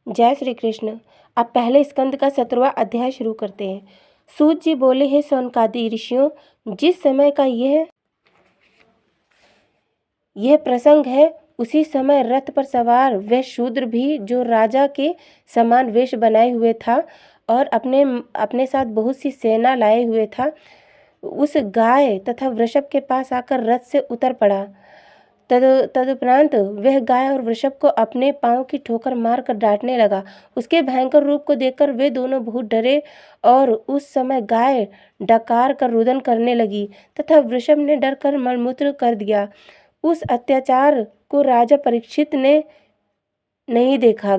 जय श्री कृष्ण। अब पहले स्कंद का 17वां अध्याय शुरू करते हैं। सूत जी बोले, हे सौनकादि ऋषियों, जिस समय का यह प्रसंग है उसी समय रथ पर सवार वह शूद्र भी, जो राजा के समान वेश बनाए हुए था और अपने साथ बहुत सी सेना लाए हुए था, उस गाय तथा वृषभ के पास आकर रथ से उतर पड़ा। तदुपरांत वह गाय और वृषभ को अपने पांव की ठोकर मारकर डांटने लगा। उसके भयंकर रूप को देखकर वे दोनों बहुत डरे और उस समय गाय डकार कर रुदन करने लगी तथा वृषभ ने डर कर मलमूत्र कर दिया। उस अत्याचार को राजा परीक्षित से नहीं देखा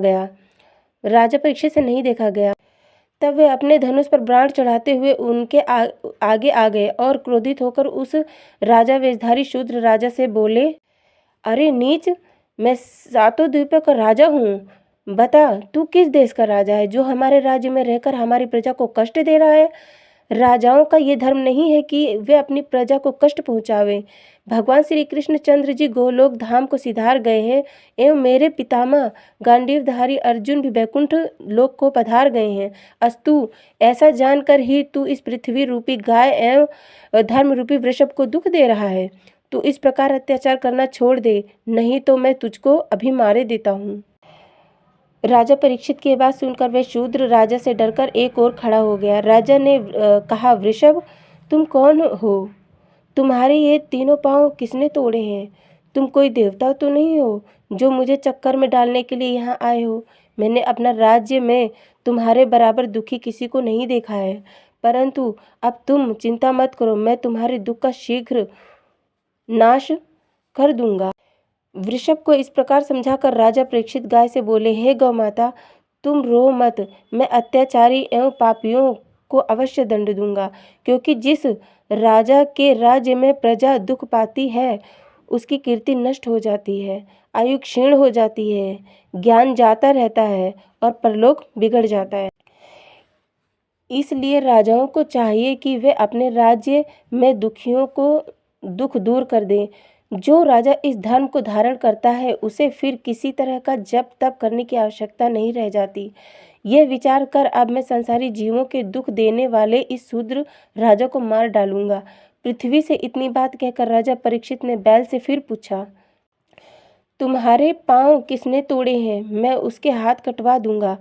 गया। तब वे अपने धनुष पर बाण चढ़ाते हुए उनके आगे आ गए और क्रोधित होकर उस राजा वेशधारी शूद्र राजा से बोले, अरे नीच, मैं 7 द्वीपों का राजा हूँ। बता, तू किस देश का राजा है जो हमारे राज्य में रहकर हमारी प्रजा को कष्ट दे रहा है? राजाओं का ये धर्म नहीं है कि वे अपनी प्रजा को कष्ट पहुँचावे। भगवान श्री कृष्ण चंद्र जी गोलोक धाम को सिधार गए हैं एवं मेरे पितामह गांडीवधारी अर्जुन भी वैकुंठ लोक को पधार गए हैं। अस्तु, ऐसा जानकर ही तू इस पृथ्वी रूपी गाय एवं धर्म रूपी वृषभ को दुख दे रहा है। तू इस प्रकार अत्याचार करना छोड़ दे, नहीं तो मैं तुझको अभी मारे देता हूँ। राजा परीक्षित की बात सुनकर वह शूद्र राजा से डरकर एक ओर खड़ा हो गया। राजा ने कहा, वृषभ, तुम कौन हो? तुम्हारे ये तीनों पांव किसने तोड़े हैं? तुम कोई देवता तो नहीं हो जो मुझे चक्कर में डालने के लिए यहाँ आए हो? मैंने अपना राज्य में तुम्हारे बराबर दुखी किसी को नहीं देखा है, परंतु अब तुम चिंता मत करो, मैं तुम्हारे दुख का शीघ्र नाश कर दूंगा। वृषभ को इस प्रकार समझाकर राजा परीक्षित गाय से बोले, हे गौ माता, तुम रो मत, मैं अत्याचारी एवं पापियों को अवश्य दंड दूंगा, क्योंकि जिस राजा के राज्य में प्रजा दुख पाती है उसकी कीर्ति नष्ट हो जाती है, आयु क्षीण हो जाती है, ज्ञान जाता रहता है और परलोक बिगड़ जाता है। इसलिए राजाओं को चाहिए कि वे अपने राज्य में दुखियों को दुख दूर कर दें। जो राजा इस धर्म को धारण करता है उसे फिर किसी तरह का जप तप करने की आवश्यकता नहीं रह जाती। यह विचार कर अब मैं संसारी जीवों के दुख देने वाले इस शूद्र राजा को मार डालूंगा। पृथ्वी से इतनी बात कहकर राजा परीक्षित ने बैल से फिर पूछा, तुम्हारे पांव किसने तोड़े हैं? मैं उसके हाथ कटवा दूंगा।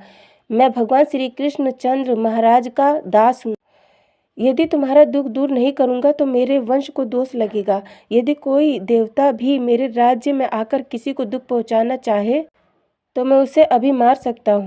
मैं भगवान श्री कृष्ण चंद्र महाराज का दास हूँ। यदि तुम्हारा दुख दूर नहीं करूंगा तो मेरे वंश को दोष लगेगा। यदि कोई देवता भी मेरे राज्य में आकर किसी को दुख पहुंचाना चाहे तो मैं उसे अभी मार सकता हूँ।